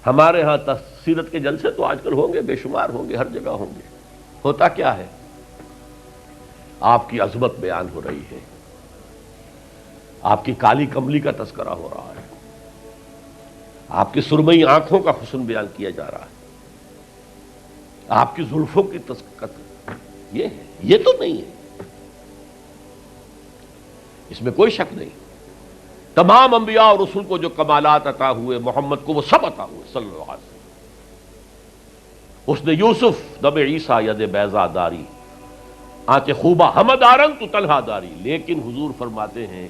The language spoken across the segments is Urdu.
ہمارے ہاں سیرت کے جلسے تو آج کل ہوں گے، بے شمار ہوں گے، ہر جگہ ہوں گے. ہوتا کیا ہے؟ آپ کی عظمت بیان ہو رہی ہے، آپ کی کالی کملی کا تذکرہ ہو رہا ہے، آپ کی سرمئی آنکھوں کا حسن بیان کیا جا رہا ہے، آپ کی زلفوں کی یہ ہے، یہ تو نہیں ہے، اس میں کوئی شک نہیں. تمام انبیاء اور رسول کو جو کمالات عطا ہوئے، محمد کو وہ سب عطا ہوئے صلی اللہ علیہ وسلم. اس نے یوسف دم عیسیٰ ید بیضا داری آنچ خوبہ ہمدارن تو تنہا داری. لیکن حضور فرماتے ہیں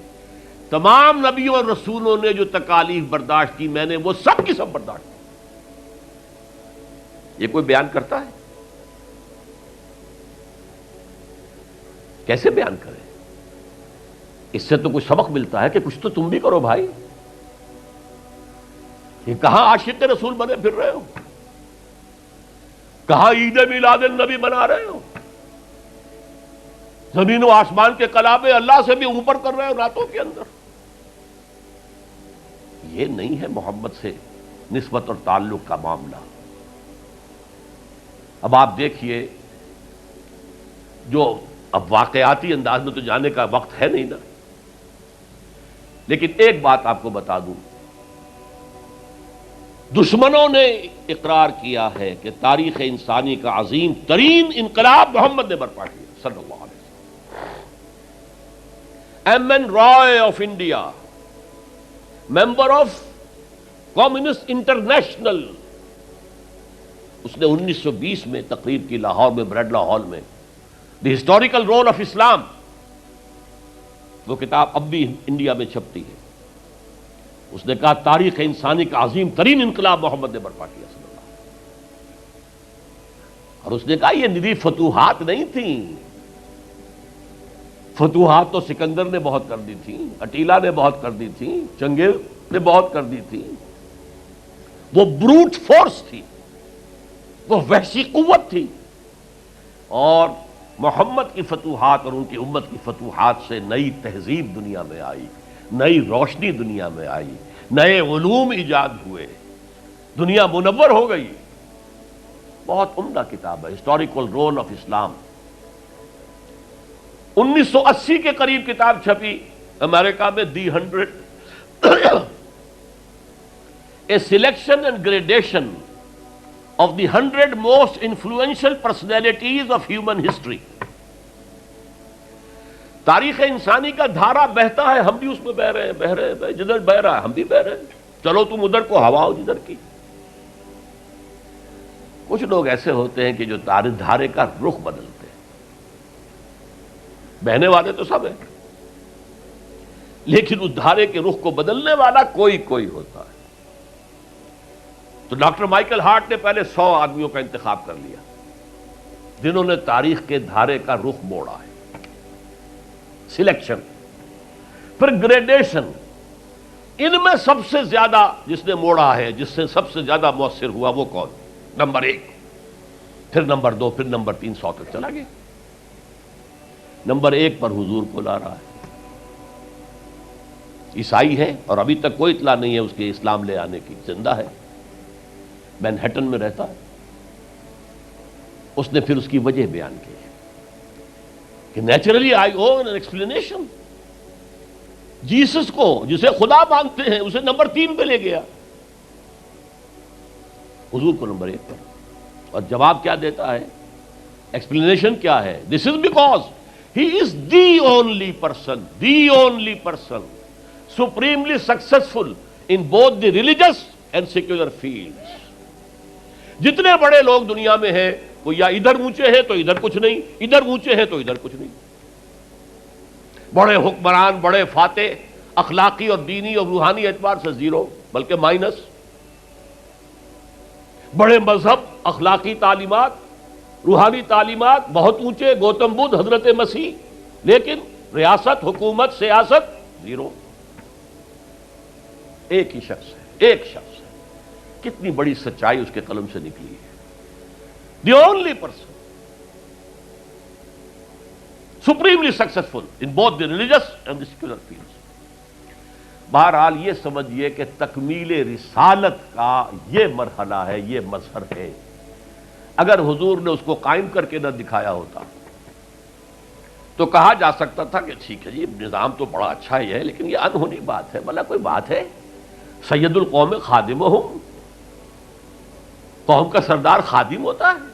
تمام نبیوں اور رسولوں نے جو تکالیف برداشت کی، میں نے وہ سب کی سب برداشت کی. یہ کوئی بیان کرتا ہے؟ کیسے بیان کرے؟ اس سے تو کچھ سبق ملتا ہے کہ کچھ تو تم بھی کرو بھائی. یہ کہاں عاشق رسول بنے پھر رہے ہو؟ کہاں عید میلاد النبی بنا رہے ہو؟ زمین و آسمان کے کلابے اللہ سے بھی اوپر کر رہے ہو راتوں کے اندر. یہ نہیں ہے محمد سے نسبت اور تعلق کا معاملہ. اب آپ دیکھیے، جو اب واقعاتی انداز میں تو جانے کا وقت ہے نہیں نا، لیکن ایک بات آپ کو بتا دوں، دشمنوں نے اقرار کیا ہے کہ تاریخ انسانی کا عظیم ترین انقلاب محمد نے برپا کیا صلی اللہ علیہ وسلم. M N Roy of India, member of communist international, اس نے 1920 میں تقریر کی لاہور میں، بریڈلا ہال میں، دی ہسٹوریکل رول آف اسلام. وہ کتاب اب بھی انڈیا میں چھپتی ہے. اس نے کہا تاریخ انسانی کا عظیم ترین انقلاب محمد نے برپا کیا صلی اللہ علیہ وسلم. اور اس نے کہا یہ ندی فتوحات نہیں تھیں. فتوحات تو سکندر نے بہت کر دی تھی، اٹیلا نے بہت کر دی تھی، چنگیز نے بہت کر دی تھی. وہ بروٹ فورس تھی، وہ وحشی قوت تھی. اور محمد کی فتوحات اور ان کی امت کی فتوحات سے نئی تہذیب دنیا میں آئی، نئی روشنی دنیا میں آئی، نئے علوم ایجاد ہوئے، دنیا منور ہو گئی. بہت عمدہ کتاب ہے، ہسٹوریکل رول آف اسلام. 1980 کے قریب کتاب چھپی امریکہ میں، دی 100 a selection and gradation of the 100 most influential personalities of human history. تاریخ انسانی کا دھارا بہتا ہے، ہم بھی اس میں بہ رہے ہیں، جدھر بہ رہا ہے ہم بھی بہ رہے ہیں. چلو تم ادھر کو ہوا ہو جدھر کی. کچھ لوگ ایسے ہوتے ہیں کہ جو دھارے کا رخ بدلتے ہیں. بہنے والے تو سب ہیں، لیکن اس دھارے کے رخ کو بدلنے والا کوئی ہوتا ہے. تو ڈاکٹر مائیکل ہارٹ نے پہلے 100 آدمیوں کا انتخاب کر لیا جنہوں نے تاریخ کے دھارے کا رخ موڑا ہے. سلیکشن، پھر گریڈیشن. ان میں سب سے زیادہ جس نے موڑا ہے، جس سے سب سے زیادہ مؤثر ہوا، وہ کون؟ نمبر 1، پھر نمبر 2، پھر نمبر 3، 100 تک چلا گیا. نمبر 1 پر حضور کو لا رہا ہے. عیسائی ہے اور ابھی تک کوئی اطلاع نہیں ہے اس کے اسلام لے آنے کی. زندہ ہے، مینہٹن میں رہتا ہے. اس نے پھر اس کی وجہ بیان کی کہ naturally I own an explanation. Jesus کو جسے خدا مانتے ہیں اسے نمبر 3 پہ لے گیا، حضور کو نمبر 1 پر. اور جواب کیا دیتا ہے؟ ایکسپلینیشن کیا ہے؟ This is because he is the only person supremely successful in both the religious and secular fields. جتنے بڑے لوگ دنیا میں ہیں وہ یا ادھر اونچے ہیں تو ادھر کچھ نہیں، ادھر اونچے ہیں تو ادھر کچھ نہیں. بڑے حکمران، بڑے فاتح، اخلاقی اور دینی اور روحانی اعتبار سے 0 بلکہ مائنس. بڑے مذہب، اخلاقی تعلیمات، روحانی تعلیمات بہت اونچے، گوتم بدھ، حضرت مسیح، لیکن ریاست، حکومت، سیاست 0. ایک ہی شخص ہے، ایک شخص ہے. کتنی بڑی سچائی اس کے قلم سے نکلی ہے. دی only person supremely successful in both the religious and the secular fields. بہرحال یہ سمجھیے کہ تکمیل رسالت کا یہ مرحلہ ہے، یہ مظہر ہے۔ اگر حضور نے اس کو قائم کر کے نہ دکھایا ہوتا تو کہا جا سکتا تھا کہ ٹھیک ہے جی نظام تو بڑا اچھا ہی ہے، لیکن یہ انہونی بات ہے، بھلا کوئی بات ہے؟ سید القوم خادمہم، قوم کا سردار خادم ہوتا ہے،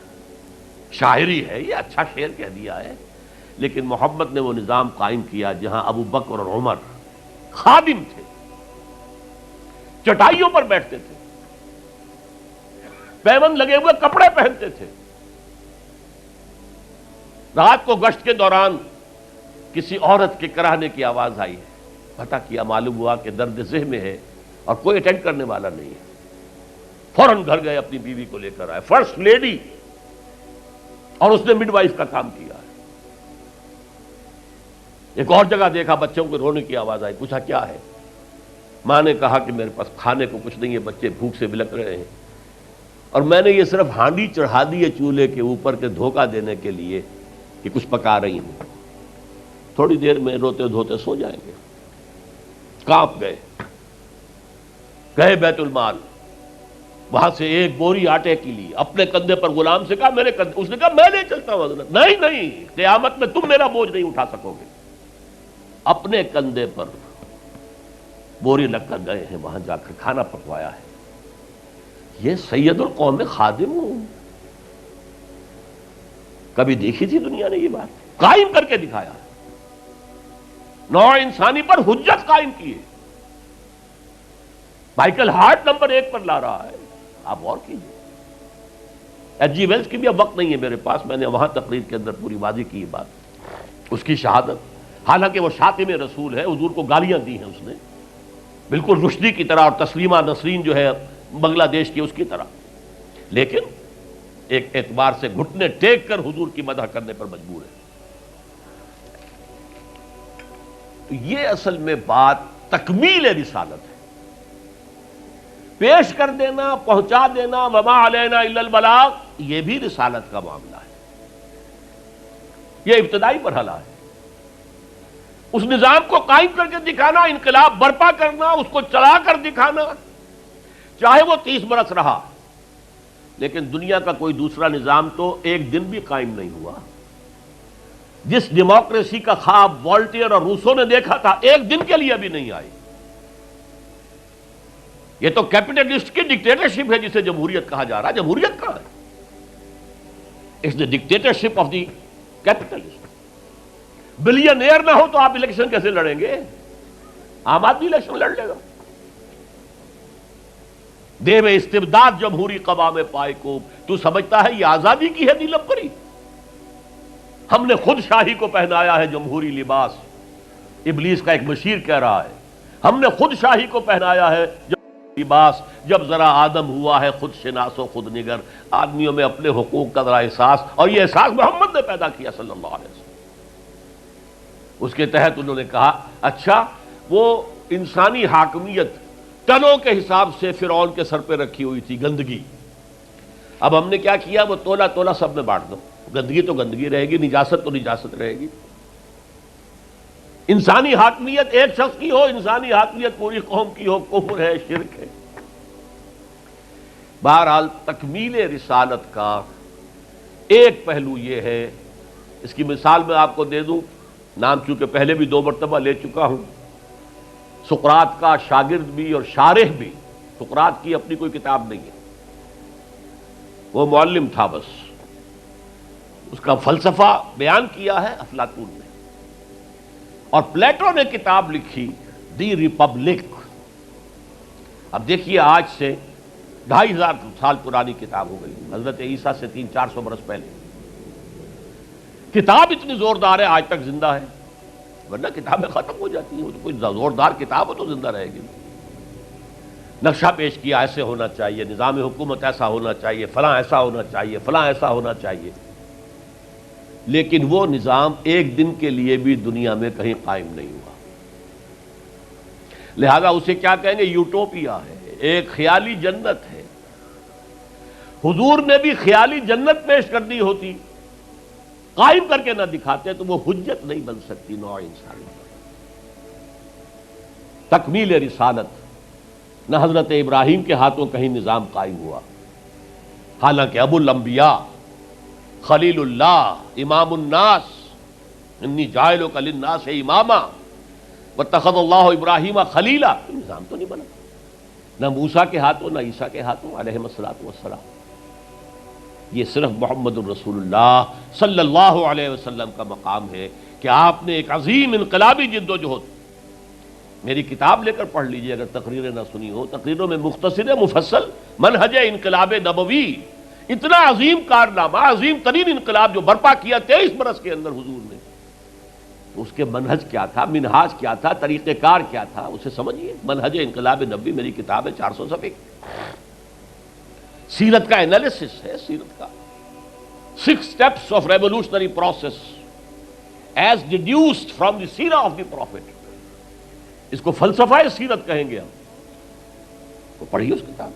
شاعری ہے یہ، اچھا شعر کہہ دیا ہے، لیکن محمد نے وہ نظام قائم کیا جہاں ابو بکر اور عمر خادم تھے، چٹائیوں پر بیٹھتے تھے، پیوند لگے ہوئے کپڑے پہنتے تھے، رات کو گشت کے دوران کسی عورت کے کراہنے کی آواز آئی ہے، پتہ کیا، معلوم ہوا کہ درد ذہن میں ہے اور کوئی اٹینڈ کرنے والا نہیں ہے، فوراً گھر گئے، اپنی بیوی کو لے کر آئے، فرسٹ لیڈی، اور اس نے مڈ وائف کا کام کیا ہے۔ ایک اور جگہ دیکھا، بچوں کو رونے کی آواز آئی، پوچھا کیا ہے؟ ماں نے کہا کہ میرے پاس کھانے کو کچھ نہیں ہے، بچے بھوک سے بلک رہے ہیں، اور میں نے یہ صرف ہانڈی چڑھا دی ہے چولہے کے اوپر کے دھوکہ دینے کے لیے کہ کچھ پکا رہی ہوں، تھوڑی دیر میں روتے دھوتے سو جائیں گے۔ کانپ گئے، گئے بیت المال، وہاں سے ایک بوری آٹے کی لی، اپنے کندھے پر، غلام سے کہا میرے کندھے، اس نے کہا میں نہیں چلتا ہوں حضرت، نہیں، قیامت میں تم میرا بوجھ نہیں اٹھا سکو گے، اپنے کندھے پر بوری لگ کر گئے ہیں، وہاں جا کر کھانا پکوایا ہے۔ یہ سید القوم خادم ہوں، کبھی دیکھی تھی دنیا نے یہ بات؟ قائم کر کے دکھایا، نوع انسانی پر حجت قائم کی ہے۔ مائیکل ہارٹ نمبر 1 پر لا رہا ہے، آپ غور کیجیے۔ ایچ جی ویلز کی بھی اب وقت نہیں ہے میرے پاس، میں نے وہاں تقریر کے اندر پوری واضح کی بات، اس کی شہادت، حالانکہ وہ شاتم رسول ہے، حضور کو گالیاں دی ہیں اس نے، بالکل رشدی کی طرح، اور تسلیمہ نسرین جو ہے بنگلہ دیش کی اس کی طرح، لیکن ایک اعتبار سے گھٹنے ٹیک کر حضور کی مدح کرنے پر مجبور ہے۔ تو یہ اصل میں بات تکمیل رسالت ہے، پیش کر دینا، پہنچا دینا، وما علینا الا البلاغ، یہ بھی رسالت کا معاملہ ہے، یہ ابتدائی مرحلہ ہے۔ اس نظام کو قائم کر کے دکھانا، انقلاب برپا کرنا، اس کو چلا کر دکھانا، چاہے وہ 30 برس رہا، لیکن دنیا کا کوئی دوسرا نظام تو ایک دن بھی قائم نہیں ہوا۔ جس ڈیموکریسی کا خواب والٹیئر اور روسو نے دیکھا تھا، ایک دن کے لیے بھی نہیں آئی۔ یہ تو کیپٹلسٹ کی ڈکٹیٹرشپ ہے جسے جمہوریت کہا جا رہا ہے۔ جمہوریت کہاں ہے؟ It's the dictatorship of the capitalist. Billionaire نہ ہو تو آپ الیکشن کیسے لڑیں گے؟ عام آدمی الیکشن لڑ لے گا۔ دے میں استبداد جمہوری قوام پائے کو، تو سمجھتا ہے یہ آزادی کی ہے نیلم پری؟ ہم نے خود شاہی کو پہنایا ہے جمہوری لباس، ابلیس کا ایک مشیر کہہ رہا ہے، ہم نے خود شاہی کو پہنایا ہے جمہوری لباس، جب ذرا آدم ہوا ہے خود شناس و خود نگر۔ آدمیوں میں اپنے حقوق کا ذرا احساس، اور یہ احساس محمد نے پیدا کیا صلی اللہ علیہ وسلم۔ اس کے تحت انہوں نے کہا اچھا وہ انسانی حاکمیت ٹنوں کے حساب سے فرعون کے سر پہ رکھی ہوئی تھی، گندگی، اب ہم نے کیا کیا، وہ تولا تولا سب میں بانٹ دو، گندگی تو گندگی رہے گی، نجاست تو نجاست رہے گی۔ انسانی حاکمیت ایک شخص کی ہو، انسانی حاکمیت پوری قوم کی ہو، کفر ہے، شرک ہے۔ بہرحال تکمیل رسالت کا ایک پہلو یہ ہے، اس کی مثال میں آپ کو دے دوں، نام چونکہ پہلے بھی 2 مرتبہ لے چکا ہوں، سقراط کا شاگرد بھی اور شارح بھی، سقراط کی اپنی کوئی کتاب نہیں ہے، وہ معلم تھا بس، اس کا فلسفہ بیان کیا ہے افلاطون نے، اور پلیٹو نے کتاب لکھی دی ریپبلک۔ اب دیکھیے آج سے 2500 سال پرانی کتاب ہو گئی، حضرت عیسیٰ سے 300-400 برس پہلے، کتاب اتنی زوردار ہے آج تک زندہ ہے، ورنہ کتابیں ختم ہو جاتی ہیں، وہ تو کوئی زوردار کتاب ہو تو زندہ رہے گی۔ نقشہ پیش کیا ایسے ہونا چاہیے، نظام حکومت ایسا ہونا چاہیے، فلاں ایسا ہونا چاہیے، فلاں ایسا ہونا چاہیے، لیکن وہ نظام ایک دن کے لیے بھی دنیا میں کہیں قائم نہیں ہوا، لہذا اسے کیا کہیں گے؟ یوٹوپیا ہے، ایک خیالی جنت ہے۔ حضور نے بھی خیالی جنت پیش کر دی ہوتی، قائم کر کے نہ دکھاتے تو وہ حجت نہیں بن سکتی نوع انسانی۔ تکمیل رسالت، نہ حضرت ابراہیم کے ہاتھوں کہیں نظام قائم ہوا، حالانکہ ابو الانبیاء، خلیل اللہ، امام الناس، انی جاعلک للناس اماما واتخذ اللہ ابراہیم خلیلا، نظام تو نہیں بنا، نہ موسیٰ کے ہاتھوں نہ عیسیٰ کے ہاتھوں علیہ الصلوۃ والسلام۔ یہ صرف محمد الرسول اللہ صلی اللہ علیہ وسلم کا مقام ہے کہ آپ نے ایک عظیم انقلابی جد و جہد، میری کتاب لے کر پڑھ لیجئے اگر تقریریں نہ سنی ہو، تقریروں میں مختصر مفصل منہج انقلاب نبوی، اتنا عظیم کارنامہ، عظیم ترین انقلاب جو برپا کیا 23 برس کے اندر حضور نے، تو اس کے منہج کیا تھا، منہاج کیا تھا، طریقہ کار کیا تھا، اسے سمجھیے۔ منہج انقلاب نبوی میری کتاب ہے، 400 صفحے کی، سیرت کا انالیسس ہے، سیرت کا 6 steps of revolutionary process as deduced from the سیرہ of the prophet، اس کو فلسفہ سیرت کہیں گے ہم، تو پڑھیے اس کتاب۔